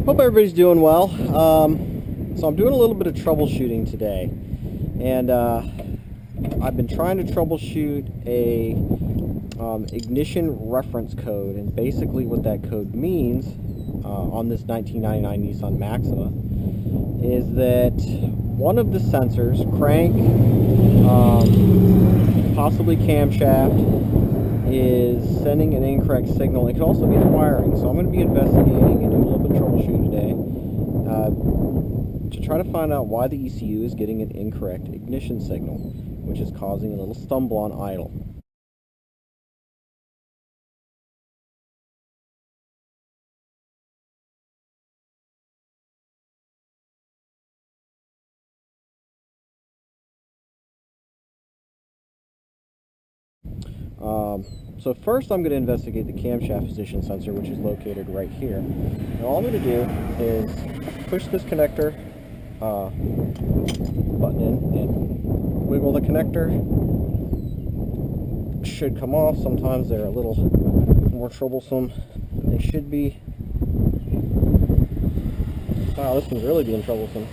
Hope everybody's doing well. So I'm doing a little bit of troubleshooting today, and I've been trying to troubleshoot a ignition reference code, and basically what that code means on this 1999 Nissan Maxima is that one of the sensors, crank, possibly camshaft, is sending an incorrect signal. It could also be the wiring, so I'm going to be investigating and doing a little bit of troubleshooting today to try to find out why the ECU is getting an incorrect ignition signal, which is causing a little stumble on idle. So first I'm going to investigate the camshaft position sensor, which is located right here. And all I'm going to do is push this connector button in and wiggle the connector. Should come off. Sometimes they're a little more troublesome than they should be. Wow, this one's really being troublesome.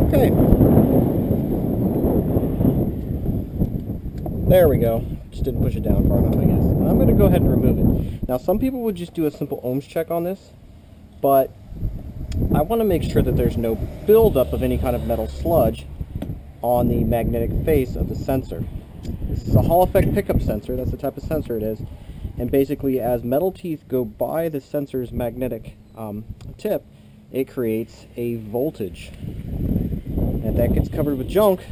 Okay. There we go. Just didn't push it down far enough, I guess. I'm going to go ahead and remove it. Now, some people would just do a simple ohms check on this, but I want to make sure that there's no buildup of any kind of metal sludge on the magnetic face of the sensor. This is a Hall effect pickup sensor. That's the type of sensor it is. And basically, as metal teeth go by the sensor's magnetic tip, it creates a voltage. And if that gets covered with junk,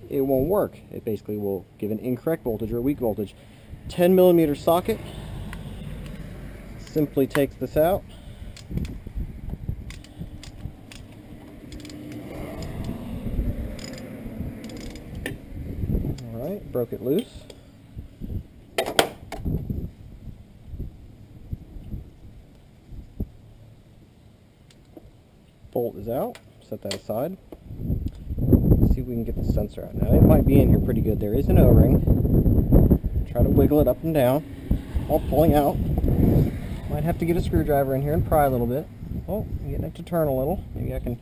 it won't work. It basically will give an incorrect voltage or a weak voltage. 10 millimeter socket. Simply takes this out. Alright, broke it loose. Bolt is out. Set that aside. See if we can get the sensor out. Now it might be in here pretty good. There is an O-ring. Try to wiggle it up and down while pulling out. Might have to get a screwdriver in here and pry a little bit. Oh, I'm getting it to turn a little. Maybe I can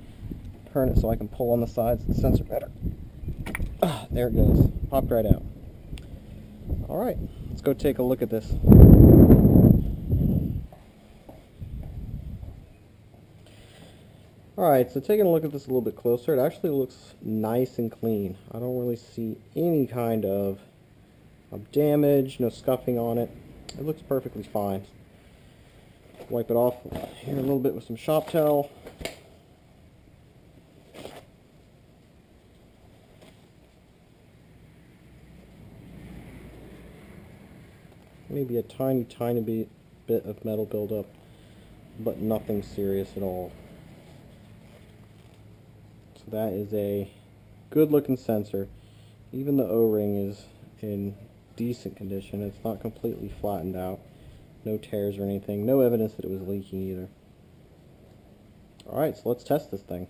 turn it so I can pull on the sides of the sensor better. Ah, there it goes. Popped right out. Alright, let's go take a look at this. Alright, so taking a look at this a little bit closer, it actually looks nice and clean. I don't really see any kind of damage, no scuffing on it. It looks perfectly fine. Wipe it off here a little bit with some shop towel. Maybe a tiny bit of metal buildup, but nothing serious at all. That is a good looking sensor. Even the O-ring is in decent condition. It's not completely flattened out. No tears or anything. No evidence that it was leaking either. Alright, so let's test this thing.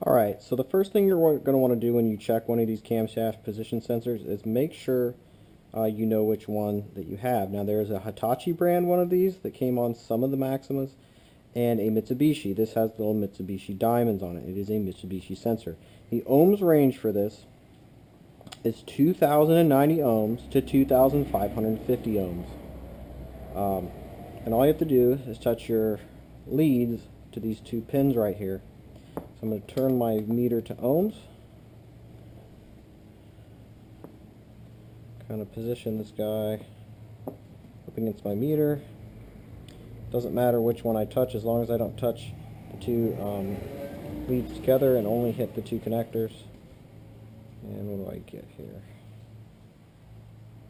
Alright, so the first thing you're going to want to do when you check one of these camshaft position sensors is make sure you know which one that you have. Now there's a Hitachi brand one of these that came on some of the Maximas, and a Mitsubishi. This has the little Mitsubishi diamonds on it. It is a Mitsubishi sensor. The ohms range for this is 2,090 ohms to 2,550 ohms. And all you have to do is touch your leads to these two pins right here. So I'm going to turn my meter to ohms. Kind of position this guy up against my meter. Doesn't matter which one I touch as long as I don't touch the two leads together and only hit the two connectors. And what do I get here?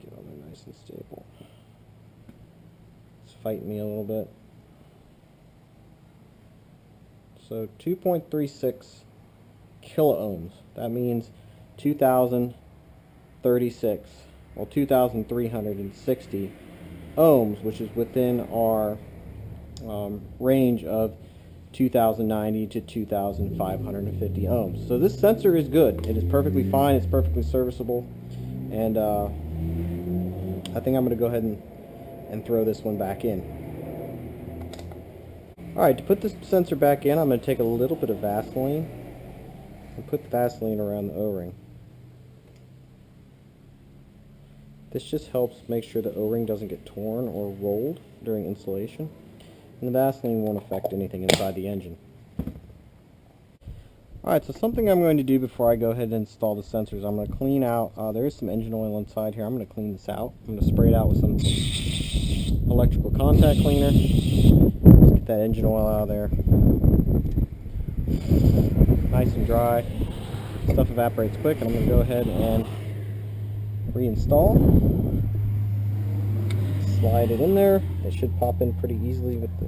Get on there nice and stable. It's fighting me a little bit. So 2.36 kilo ohms. That means 2,036, well 2,360 ohms, which is within our range of 2,090 to 2,550 ohms. So this sensor is good. It is perfectly fine. It's perfectly serviceable. And I think I'm going to go ahead and and throw this one back in. Alright, to put this sensor back in, I'm going to take a little bit of Vaseline and put the Vaseline around the O-ring. This just helps make sure the O-ring doesn't get torn or rolled during installation, and the Vaseline won't affect anything inside the engine. Alright, so something I'm going to do before I go ahead and install the sensors, I'm going to clean out, there is some engine oil inside here. I'm going to clean this out. I'm going to spray it out with some electrical contact cleaner. Let's get that engine oil out of there. Nice and dry. Stuff evaporates quick, and I'm going to go ahead and reinstall. Slide it in there. It should pop in pretty easily with the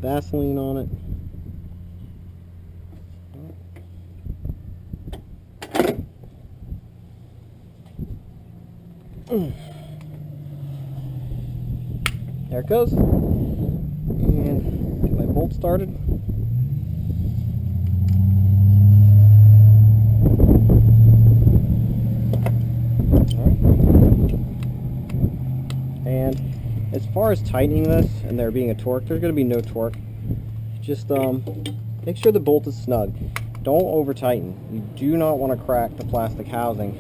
Vaseline on it. There it goes. And get my bolt started. And as far as tightening this and there being a torque, there's going to be no torque. Just make sure the bolt is snug. Don't over tighten. You do not want to crack the plastic housing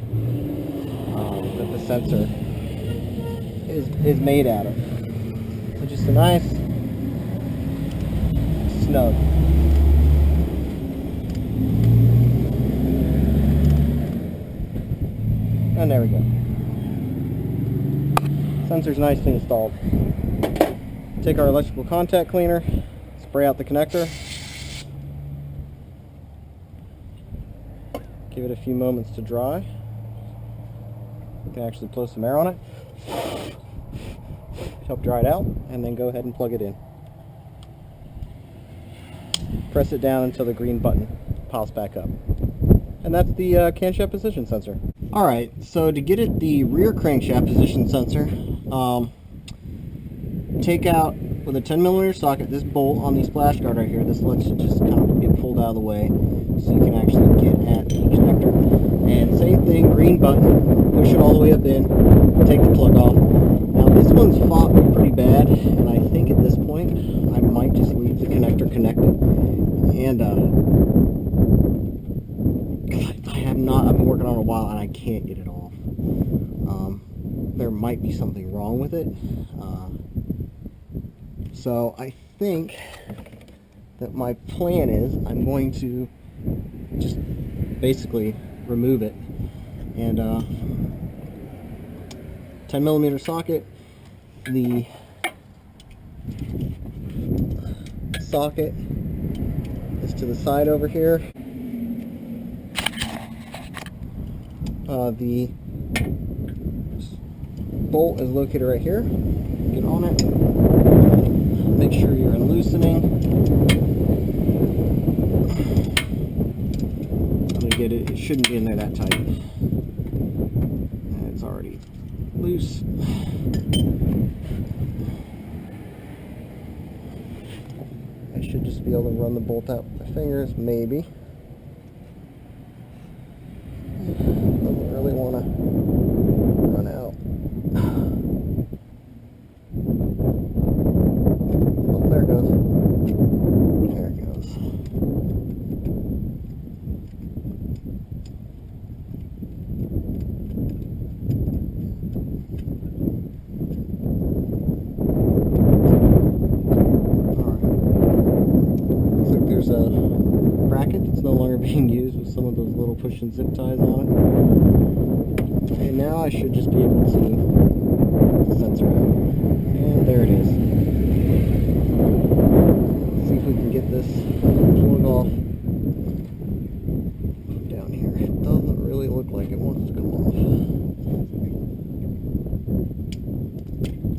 that the sensor is made out of. So just a nice snug. And there we go. Sensor's nicely installed. Take our electrical contact cleaner, spray out the connector. Give it a few moments to dry. You can actually blow some air on it. Help dry it out, and then go ahead and plug it in. Press it down until the green button pops back up. And that's the camshaft position sensor. Alright, so to get at the rear crankshaft position sensor, take out with a 10mm socket this bolt on the splash guard right here. This lets it just kind of get pulled out of the way so you can actually get at the connector. And same thing, green button, push it all the way up in, take the plug off. Now this one's fought me pretty bad, and I think at this point I might just leave the connector connected. And I've been working on it a while and I can't get it off. There might be something wrong with it. So I think that my plan is I'm going to just basically remove it, and 10mm socket, the socket is to the side over here, the bolt is located right here. Get on it, make sure you're unloosening. Get it. It shouldn't be in there that tight. And it's already loose. I should just be able to run the bolt out with my fingers, maybe. Doesn't really want to run out. Oh, there it goes. There it goes. There's a bracket that's no longer being used with some of those little push and zip ties on it. And now I should just be able to get the sensor out. And there it is. Let's see if we can get this plug off down here. It doesn't really look like it wants to come off.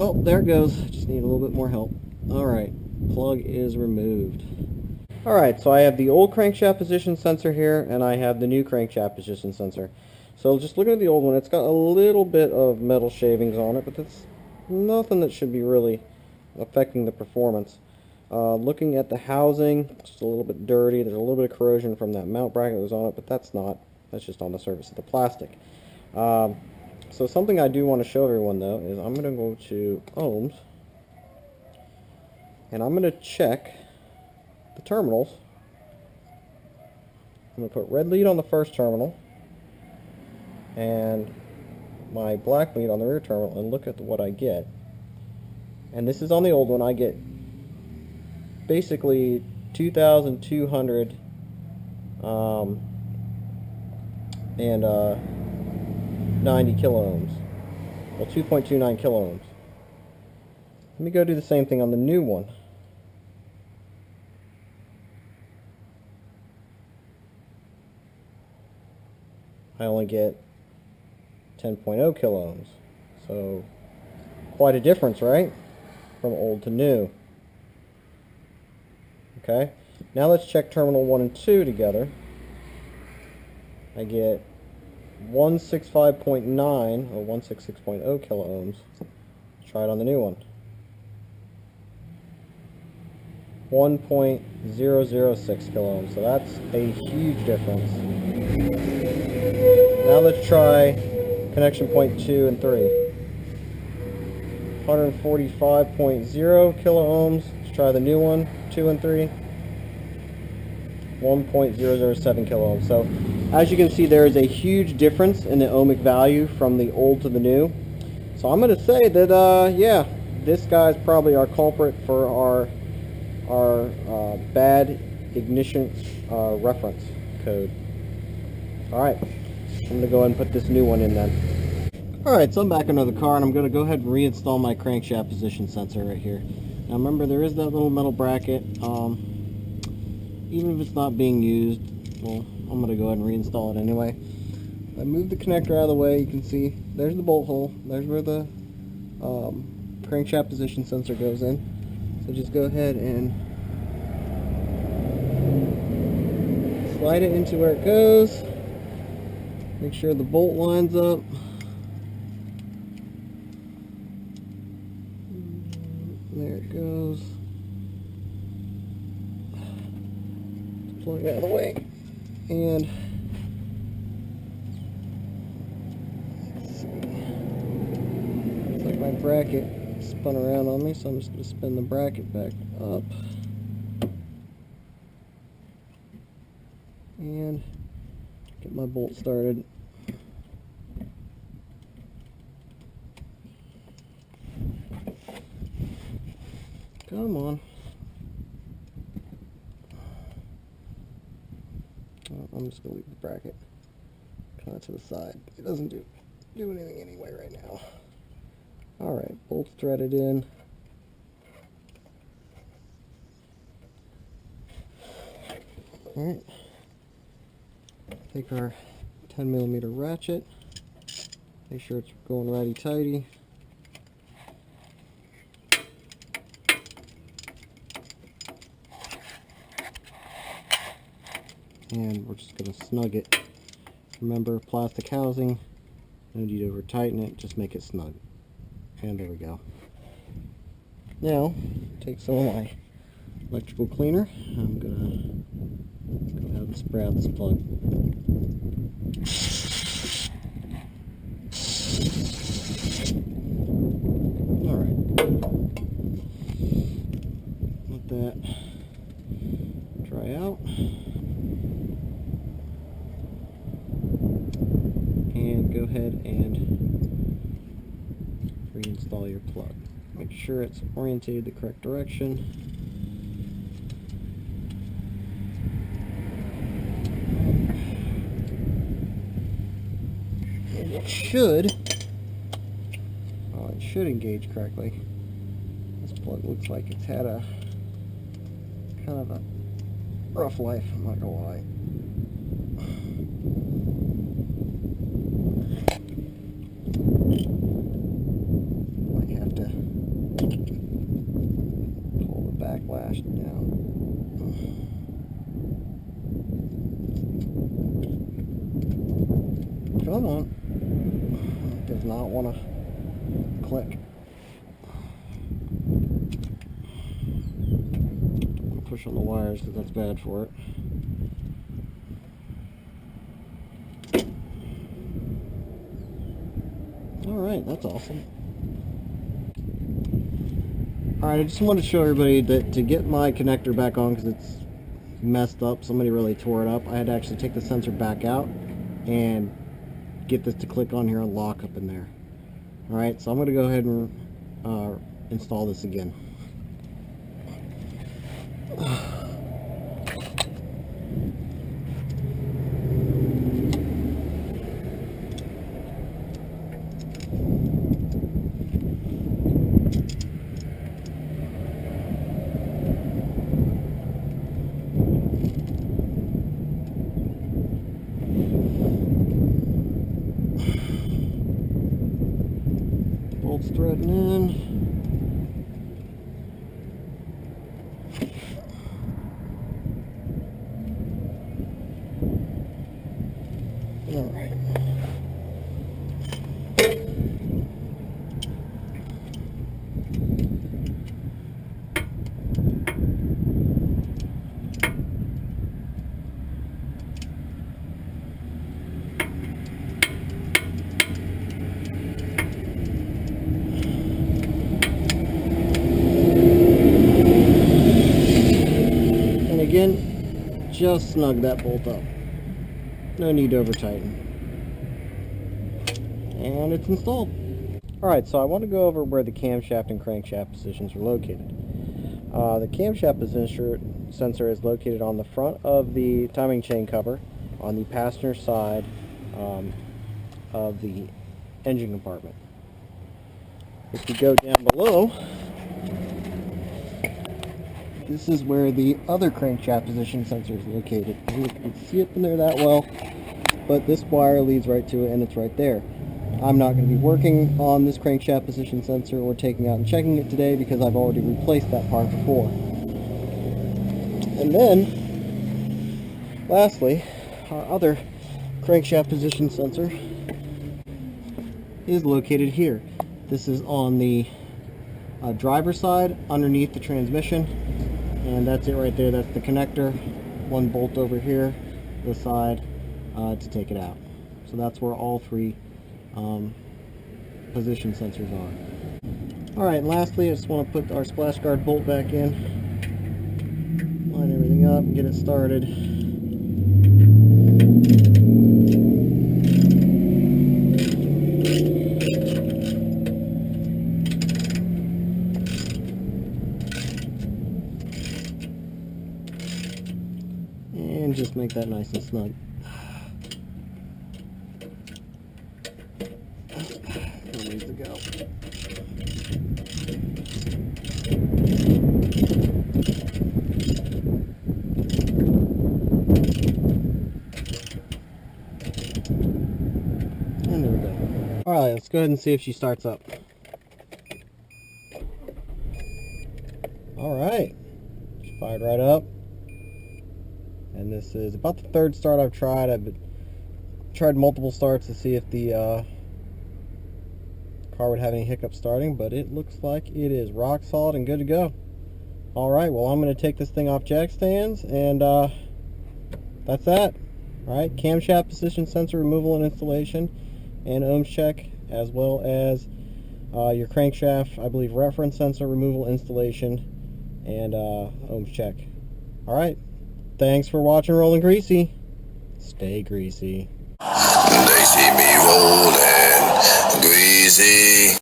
Oh, there it goes. Just need a little bit more help. Alright, plug is removed. Alright, so I have the old crankshaft position sensor here, and I have the new crankshaft position sensor. So just looking at the old one, it's got a little bit of metal shavings on it, but that's nothing that should be really affecting the performance. Looking at the housing, it's just a little bit dirty. There's a little bit of corrosion from that mount bracket that was on it, but that's just on the surface of the plastic. So something I do want to show everyone though is I'm going to go to ohms, and I'm going to check the terminals. I'm going to put red lead on the first terminal and my black lead on the rear terminal and look at what I get. And this is on the old one. I get basically 2,200 and 90 kiloohms. Well, 2.29 kiloohms. Let me go do the same thing on the new one. I only get 10.0 kiloohms. So, quite a difference, right? From old to new. Okay, now let's check terminal 1 and 2 together. I get 165.9 or 166.0 kiloohms. Let's try it on the new one. 1.006 kiloohms. So that's a huge difference. Now let's try connection point 2 and 3. 145.0 kiloohms. Let's try the new one, 2 and 3. 1.007 kiloohms. So as you can see, there is a huge difference in the ohmic value from the old to the new. So I'm going to say that yeah, this guy's probably our culprit for our bad ignition reference code. Alright, I'm going to go ahead and put this new one in then. Alright, so I'm back into the car, and I'm going to go ahead and reinstall my crankshaft position sensor right here. Now remember, there is that little metal bracket. Even if it's not being used, well, I'm going to go ahead and reinstall it anyway. I moved the connector out of the way. You can see there's the bolt hole. There's where the crankshaft position sensor goes in. So just go ahead and slide it into where it goes. Make sure the bolt lines up. There it goes. Plug it out of the way. And let's see. Looks like my bracket spun around on me, so I'm just going to spin the bracket back up. And get my bolt started. Come on. I'm just going to leave the bracket kind of to the side. It doesn't do anything anyway right now. Alright, bolts threaded in. Alright. Take our 10mm ratchet. Make sure it's going righty-tighty. And we're just going to snug it. Remember, plastic housing, no need to over tighten it, just make it snug. And there we go. Now, take some of my electrical cleaner. I'm going to go ahead and spray out this plug. Alright. Let that dry out. And go ahead and reinstall your plug. Make sure it's oriented the correct direction. And it should engage correctly. This plug looks like it's had a kind of a rough life, I'm not gonna lie. Backlash down. Come on. It does not want to click. I'll push on the wires because that's bad for it. Alright, that's awesome. Alright, I just wanted to show everybody that to get my connector back on, because it's messed up, somebody really tore it up, I had to actually take the sensor back out and get this to click on here and lock up in there. Alright, so I'm going to go ahead and install this again. Bolts threading in. Alright. Again, just snug that bolt up. No need to over tighten. And it's installed. Alright, so I want to go over where the camshaft and crankshaft positions are located. The camshaft sensor is located on the front of the timing chain cover on the passenger side of the engine compartment. If you go down below, this is where the other crankshaft position sensor is located. You can see it in there that well, but this wire leads right to it and it's right there. I'm not going to be working on this crankshaft position sensor or taking out and checking it today because I've already replaced that part before. And then, lastly, our other crankshaft position sensor is located here. This is on the driver's side underneath the transmission. And that's it right there. That's the connector. One bolt over here, the side, to take it out. So that's where all three position sensors are. Alright, and lastly, I just want to put our splash guard bolt back in. Line everything up, get it started. And just make that nice and snug. Where needs to go? And there we go. Alright, let's go ahead and see if she starts up. Alright, she fired right up. And this is about the third start I've tried. I've tried multiple starts to see if the car would have any hiccups starting, but it looks like it is rock solid and good to go. Alright, well, I'm going to take this thing off jack stands, and that's that. Alright, camshaft position sensor removal and installation, and ohms check, as well as your crankshaft, I believe, reference sensor removal, installation, and ohms check. Alright. Thanks for watching Rolling Greasy. Stay greasy. They see me rolling greasy.